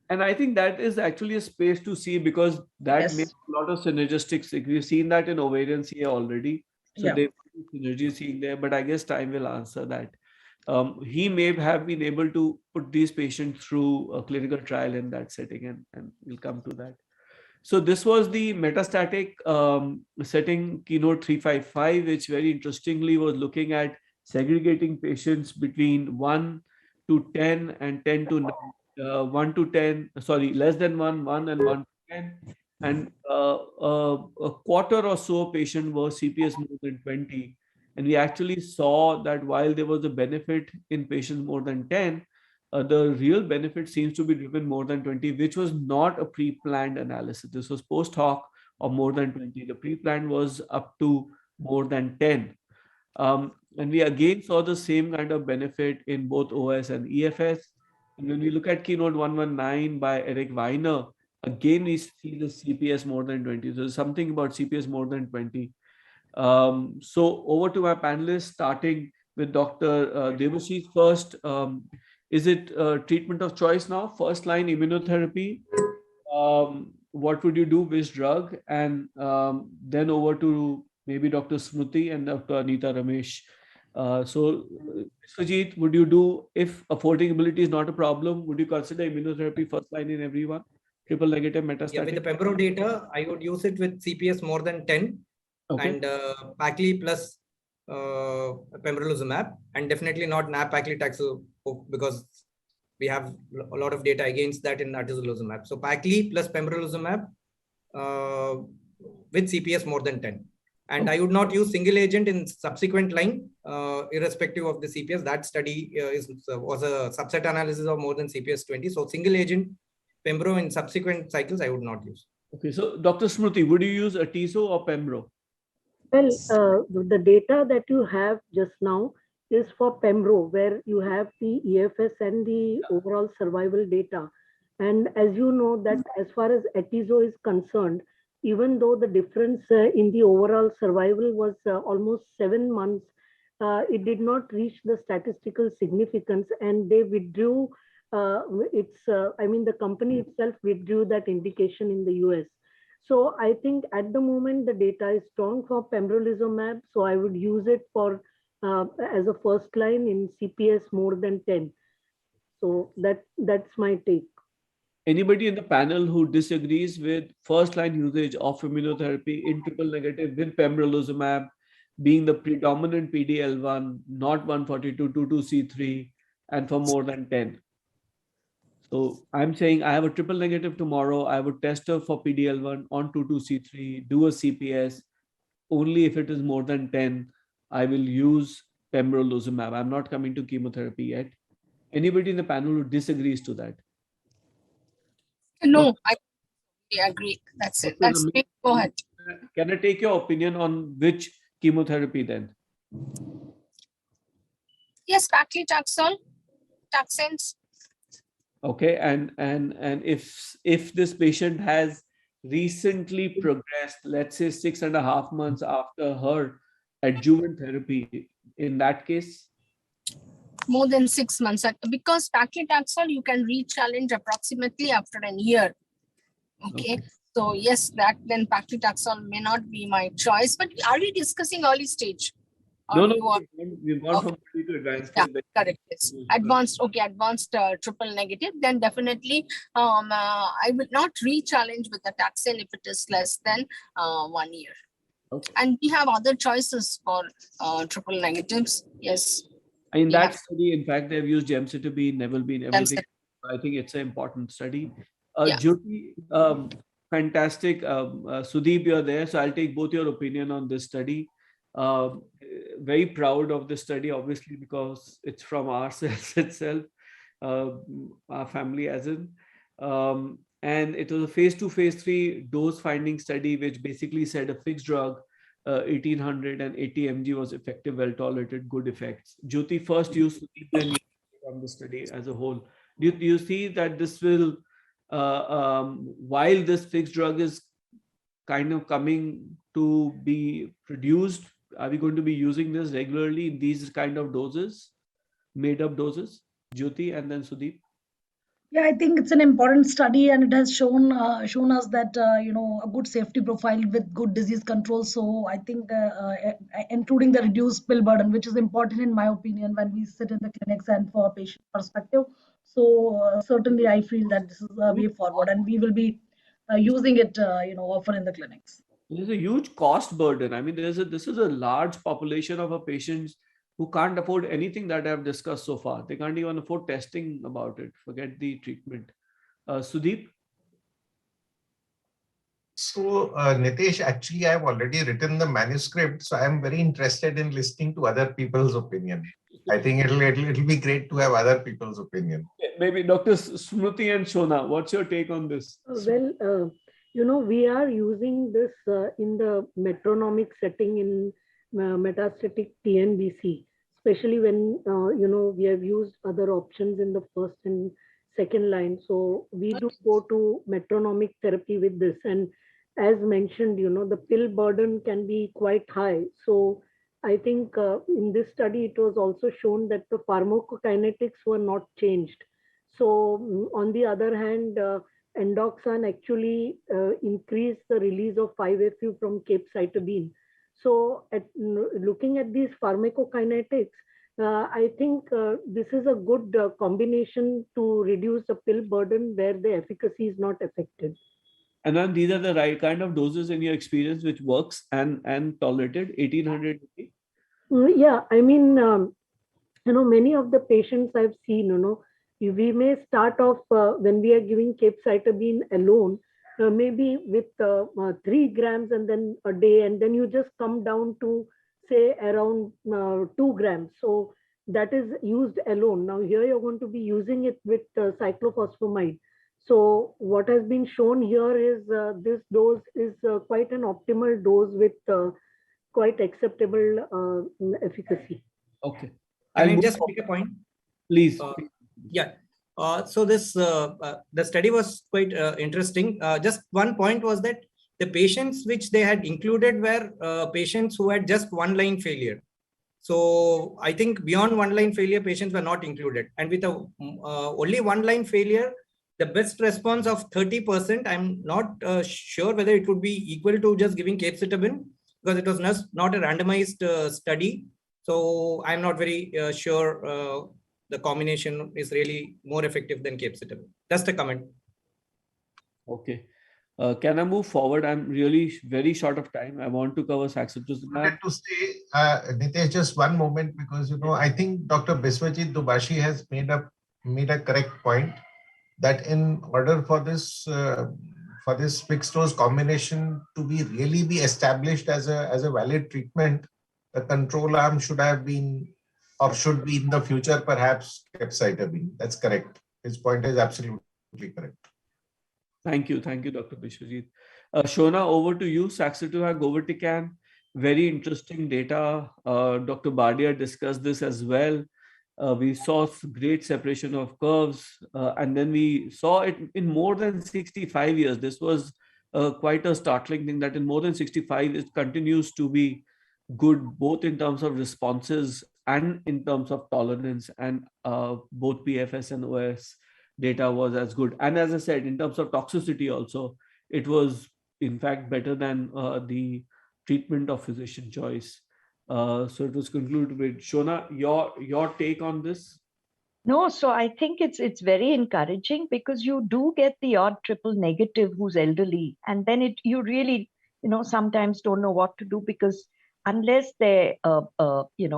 Speaker 3: And I think that is actually a space to see because that makes a lot of synergistic. We've seen that in ovarian CA already. So there is synergy seeing there, but I guess time will answer that. He may have been able to put these patients through a clinical trial in that setting, and we'll come to that. So this was the metastatic setting Keynote 355, which very interestingly was looking at segregating patients between 1 to 10 and 10 to 9. 1 to 10, sorry, less than 1, 1 and 1 to 10. And a quarter or so patient were CPS more than 20. And we actually saw that while there was a benefit in patients more than 10, the real benefit seems to be driven more than 20, which was not a pre-planned analysis. This was post hoc of more than 20. The pre-planned was up to more than 10. And we again saw the same kind of benefit in both OS and EFS. And when we look at Keynote 119 by Eric Weiner, again, we see the CPS more than 20. So there's something about CPS more than 20. So over to my panelists, starting with Dr. Debashish first. Is it treatment of choice now? First line immunotherapy. What would you do? Which drug? And then over to maybe Dr. Smruti and Dr. Anita Ramesh. So, Sujit, would you do, if affordability is not a problem, would you consider immunotherapy first line in everyone? Triple negative metastatic?
Speaker 11: Yeah, with the Pembro data, I would use it with CPS more than 10 and Pacli plus pembrolizumab, and definitely not nab-paclitaxel because we have a lot of data against that in atezolizumab. So Pacli plus pembrolizumab with CPS more than 10. And I would not use single agent in subsequent line, irrespective of the CPS. That study was a subset analysis of more than CPS 20. So single agent Pembro in subsequent cycles, I would not use.
Speaker 3: Okay, so Dr. Smruti, would you use Atezo or Pembro?
Speaker 4: Well, the data that you have just now is for Pembro, where you have the EFS and the overall survival data. And as you know that as far as Atezo is concerned, even though the difference in the overall survival was almost 7 months, it did not reach the statistical significance, and they withdrew the company itself withdrew that indication in the US. So I think at the moment the data is strong for pembrolizumab, so I would use it for as a first line in CPS more than 10. So that's my take.
Speaker 3: Anybody in the panel who disagrees with first-line usage of immunotherapy in triple negative with pembrolizumab being the predominant PD-L1, not 142, 22C3, and for more than 10? So I'm saying I have a triple negative tomorrow. I would test her for PD-L1 on 22C3, do a CPS. Only if it is more than 10, I will use pembrolizumab. I'm not coming to chemotherapy yet. Anybody in the panel who disagrees to that?
Speaker 6: No, I agree. That's it. That's it. Go ahead.
Speaker 3: Can I take your opinion on which chemotherapy then?
Speaker 6: Yes, paclitaxel, taxanes.
Speaker 3: Okay, and if this patient has recently progressed, let's say 6.5 months after her adjuvant therapy, in that case?
Speaker 6: More than 6 months, because paclitaxel you can re-challenge approximately after a year. Okay. So yes, that then paclitaxel may not be my choice. But are we discussing early stage?
Speaker 3: No, we've gone from early to advanced.
Speaker 6: Yeah, correct. Yes. Advanced, okay, advanced triple negative. Then definitely, I will not re-challenge with the taxane if it is less than 1 year.
Speaker 3: Okay.
Speaker 6: And we have other choices for triple negatives. Yes.
Speaker 3: In that study, in fact, they've used gemcitabine, nevelbine, everything.
Speaker 6: Gemcitabine.
Speaker 3: I think it's an important study.
Speaker 6: Yeah.
Speaker 3: Jyoti, fantastic. Sudeep, you're there. So I'll take both your opinion on this study. Very proud of the study, obviously, because it's from our cells itself, our family as in. And it was a phase 2, phase 3 dose finding study, which basically said a fixed drug, 1880 mg was effective, well tolerated, good effects. Jyoti, first you then from the study as a whole. Do you see that this will, while this fixed drug is kind of coming to be produced, are we going to be using this regularly in these kind of doses, made up doses? Jyoti and then Sudeep.
Speaker 5: Yeah, I think it's an important study, and it has shown us that a good safety profile with good disease control. So I think including the reduced pill burden, which is important in my opinion when we sit in the clinics and for patient perspective. So certainly I feel that this is a way forward, and we will be using it often in the clinics.
Speaker 3: There's a huge cost burden. I mean, this is a large population of patients who can't afford anything that I've discussed so far. They can't even afford testing about it. Forget the treatment. Sudeep?
Speaker 8: So, Nitesh, actually, I've already written the manuscript, so I'm very interested in listening to other people's opinion. I think it'll be great to have other people's opinion.
Speaker 3: Maybe Dr. Smruti and Shona, what's your take on this?
Speaker 4: We are using this in the metronomic setting in metastatic TNBC, especially when, we have used other options in the first and second line. So we do go to metronomic therapy with this. And as mentioned, the pill burden can be quite high. So I think in this study, it was also shown that the pharmacokinetics were not changed. So on the other hand, endoxan actually increased the release of 5-FU from capecitabine. So looking at these pharmacokinetics, I think this is a good combination to reduce the pill burden where the efficacy is not affected.
Speaker 3: And then these are the right kind of doses in your experience which works and tolerated, 1800?
Speaker 4: Yeah, I mean, many of the patients I've seen, we may start off when we are giving capecitabine alone, maybe with 3 grams and then a day, and then you just come down to say around 2 grams. So that is used alone. Now here you're going to be using it with cyclophosphamide. So what has been shown here is this dose is quite an optimal dose with quite acceptable efficacy.
Speaker 3: Okay.
Speaker 11: Can I just make a point?
Speaker 3: Please.
Speaker 11: Yeah. So this the study was quite interesting. Just one point was that the patients which they had included were patients who had just one line failure. So I think beyond one line failure, patients were not included. And with only one line failure, the best response of 30%, I'm not sure whether it would be equal to just giving capecitabine, because it was not a randomized study. So I'm not very sure the combination is really more effective than capecitabine. Just a comment.
Speaker 3: Okay. Can I move forward? I'm really very short of time. I want to cover
Speaker 8: I
Speaker 3: saxagliptin.
Speaker 8: wanted to say, Nitesh, just one moment, because I think Dr. Biswajit Dubashi has made a correct point that in order for this fixed dose combination to really be established as a valid treatment, the control arm should have been, or should be in the future, perhaps capecitabine. That's correct. His point is absolutely correct.
Speaker 3: Thank you, Dr. Bishwajit. Shona, over to you. Saxagliptin, govatican, very interesting data. Dr. Badia discussed this as well. We saw great separation of curves, and then we saw it in more than 65 years. This was quite a startling thing that in more than 65, it continues to be good, both in terms of responses and in terms of tolerance, and both PFS and OS data was as good. And as I said, in terms of toxicity also, it was in fact better than the treatment of physician choice. So it was concluded with Shona, your take on this?
Speaker 7: No, so I think it's very encouraging because you do get the odd triple negative who's elderly, and then you really sometimes don't know what to do, because unless their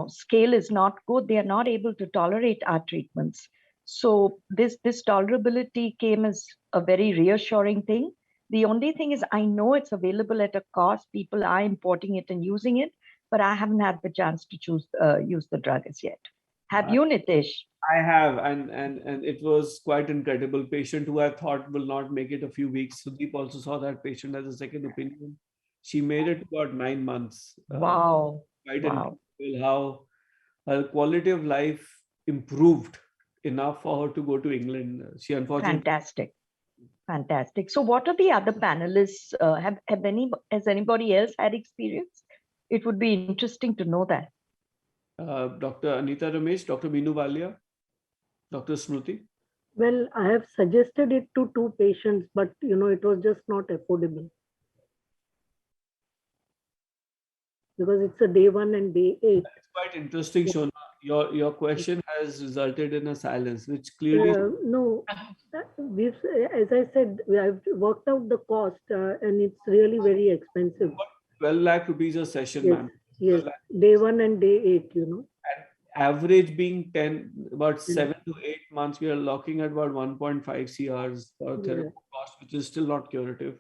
Speaker 7: scale is not good, they are not able to tolerate our treatments. So this tolerability came as a very reassuring thing. The only thing is, I know it's available at a cost. People are importing it and using it, but I haven't had the chance to use the drug as yet. Have you, Nitesh?
Speaker 3: I have, and it was quite incredible. Patient who I thought will not make it a few weeks. Sudeep also saw that patient as a second opinion. She made it about 9 months.
Speaker 7: Wow.
Speaker 3: Quite
Speaker 7: Wow.
Speaker 3: incredible how her quality of life improved enough for her to go to England. She unfortunately.
Speaker 7: Fantastic. So what are the other panelists? Has anybody else had experience? It would be interesting to know that.
Speaker 3: Dr. Anita Ramesh, Dr. Meenu Walia, Dr. Smruti.
Speaker 4: Well, I have suggested it to 2 patients, but it was just not affordable. Because it's a day 1 and day 8.
Speaker 3: That's quite interesting, Shona. Your question has resulted in a silence, which clearly.
Speaker 4: No, as I said, I've worked out the cost, and it's really very expensive.
Speaker 3: 12 lakh rupees a session,
Speaker 4: Yes,
Speaker 3: ma'am.
Speaker 4: yes, day 1 and day 8,
Speaker 3: Average being about 7 to 8 months, we are looking at about 1.5 CRs for therapy cost, which is still not curative.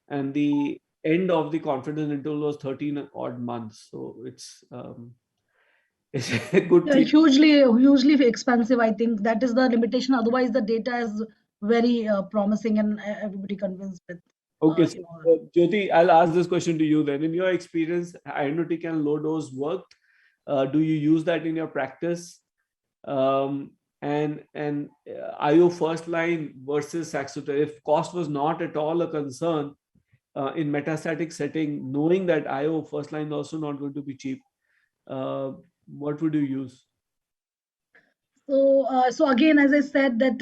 Speaker 3: And the end of the confidence interval was 13 odd months. So it's a good
Speaker 5: Yeah, hugely expensive. I think that is the limitation. Otherwise, the data is very promising, and everybody convinced with.
Speaker 3: Okay, so Jyoti, I'll ask this question to you then. In your experience, irinotecan low dose worked? Do you use that in your practice? And IO first line versus saxagliptin, if cost was not at all a concern in metastatic setting, knowing that IO first line is also not going to be cheap, what would you use?
Speaker 5: So again, as I said, that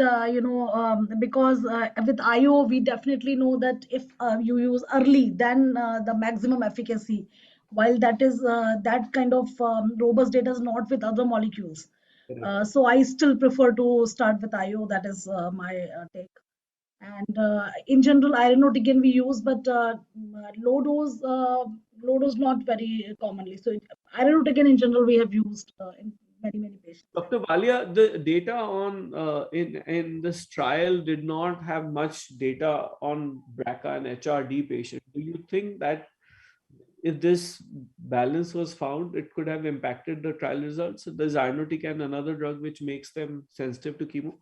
Speaker 5: because with IO we definitely know that if you use early, then the maximum efficacy. While that is that kind of robust data is not with other molecules. So I still prefer to start with IO. That is my take. And in general, irinotecan we use, but low dose not very commonly. So irinotecan in general we have used in many patients.
Speaker 3: Dr. Walia, the data on in this trial did not have much data on BRCA and HRD patients. Do you think that if this balance was found, it could have impacted the trial results? There's irinotecan, another drug which makes them sensitive to chemo.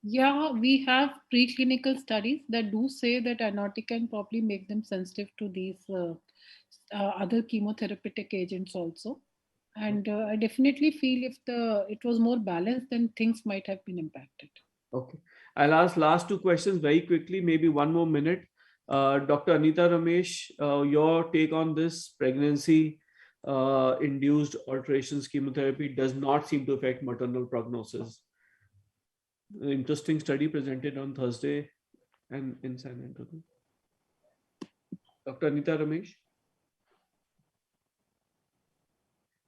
Speaker 9: Yeah, we have preclinical studies that do say that irinotecan probably make them sensitive to these other chemotherapeutic agents also. And I definitely feel if it was more balanced, then things might have been impacted.
Speaker 3: Okay. I'll ask last 2 questions very quickly, maybe 1 more minute. Dr. Anita Ramesh, your take on this pregnancy induced alterations chemotherapy does not seem to affect maternal prognosis. Interesting study presented on Thursday and in San Antonio. Dr. Anita Ramesh.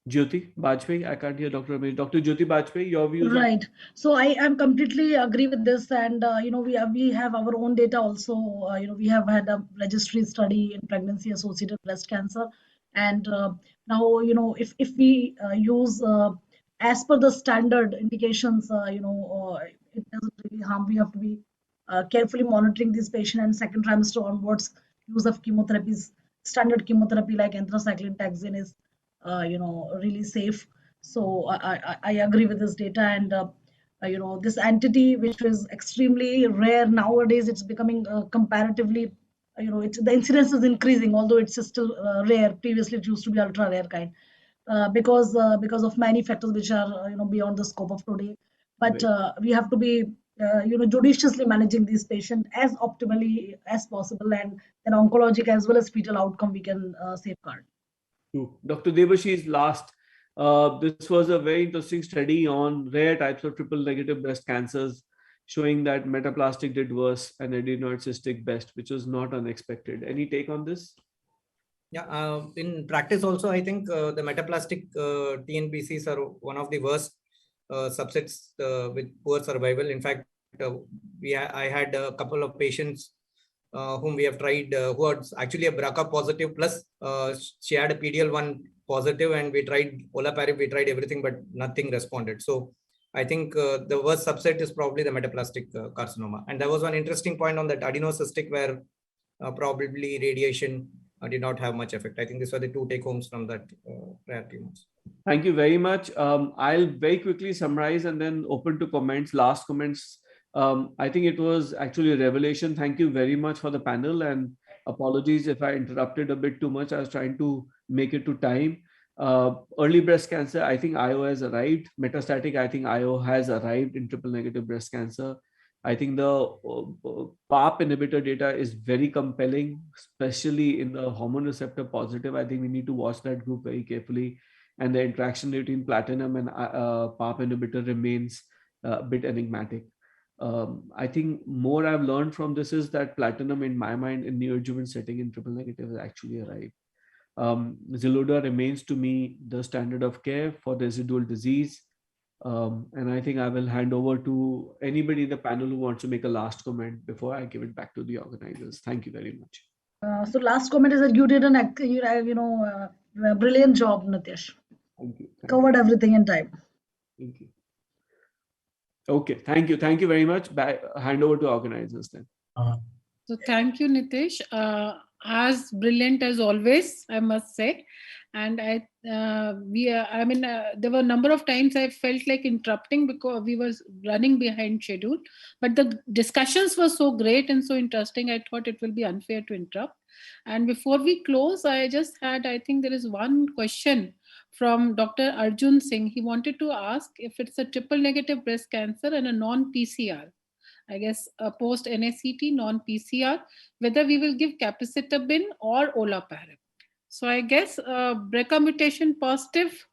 Speaker 3: Jyoti Bajpayee, I can't hear Dr. Ramesh. Dr. Jyoti Bajpayee, your views on
Speaker 5: Right. So I am completely agree with this, and we have our own data also. We have had a registry study in pregnancy-associated breast cancer, and now if we use as per the standard indications, it doesn't really harm. We have to be carefully monitoring this patient, and second trimester onwards, use of chemotherapies, standard chemotherapy like anthracycline, taxane is really safe. So I agree with this data, and this entity, which is extremely rare nowadays, it's becoming comparatively, the incidence is increasing, although it's still rare. Previously, it used to be ultra rare kind, because of many factors which are beyond the scope of today. But we have to be judiciously managing these patients as optimally as possible, and then oncologic as well as fetal outcome we can safeguard.
Speaker 3: True. Dr. Debashish, last. This was a very interesting study on rare types of triple negative breast cancers, showing that metaplastic did worse and adenoid cystic best, which was not unexpected. Any take on this?
Speaker 11: Yeah, in practice also, I think the metaplastic TNBCs are one of the worst subsets with poor survival. In fact, I had a couple of patients whom we have tried, who was actually a BRCA positive, plus she had a PD-L1 positive, and we tried olaparib, we tried everything, but nothing responded. So I think the worst subset is probably the metaplastic carcinoma. And there was one interesting point on that adenocystic, where probably radiation did not have much effect. I think these are the two take homes from that rare tumors.
Speaker 3: Thank you very much. I'll very quickly summarize and then open to comments, last comments. I think it was actually a revelation. Thank you very much for the panel, and apologies if I interrupted a bit too much. I was trying to make it to time. Early breast cancer, I think IO has arrived. Metastatic, I think IO has arrived in triple negative breast cancer. I think the PARP inhibitor data is very compelling, especially in the hormone receptor positive. I think we need to watch that group very carefully. And the interaction between platinum and PARP inhibitor remains a bit enigmatic. I think more I've learned from this is that platinum, in my mind, in neoadjuvant setting in triple negative has actually arrived. Xeloda remains to me the standard of care for residual disease. And I think I will hand over to anybody in the panel who wants to make a last comment before I give it back to the organizers. Thank you very much.
Speaker 5: So last comment is that you did a brilliant job, Nitish.
Speaker 3: Thank you.
Speaker 5: Covered everything in time.
Speaker 3: Thank you. Okay, thank you. Thank you very much. Hand over to organizers then.
Speaker 9: So thank you, Nitish. As brilliant as always, I must say. And there were a number of times I felt like interrupting because we were running behind schedule. But the discussions were so great and so interesting, I thought it will be unfair to interrupt. And before we close, I think there is one question from Dr. Arjun Singh. He wanted to ask if it's a triple negative breast cancer and a non-PCR, I guess a post-NACT non-PCR, whether we will give capecitabine or olaparib. So I guess BRCA mutation positive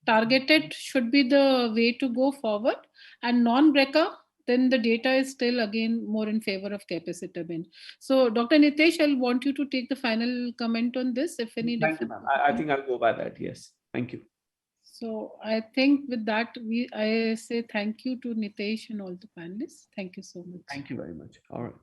Speaker 9: targeted should be the way to go forward, and non-BRCA, then the data is still again more in favor of capecitabine. So Dr. Nitish, I'll want you to take the final comment on this, if any.
Speaker 3: Thank you, ma'am. I think I'll go by that. Yes. Thank you.
Speaker 9: So I think with that, I say thank you to Nitish and all the panelists. Thank you so much.
Speaker 3: Thank you very much. All right.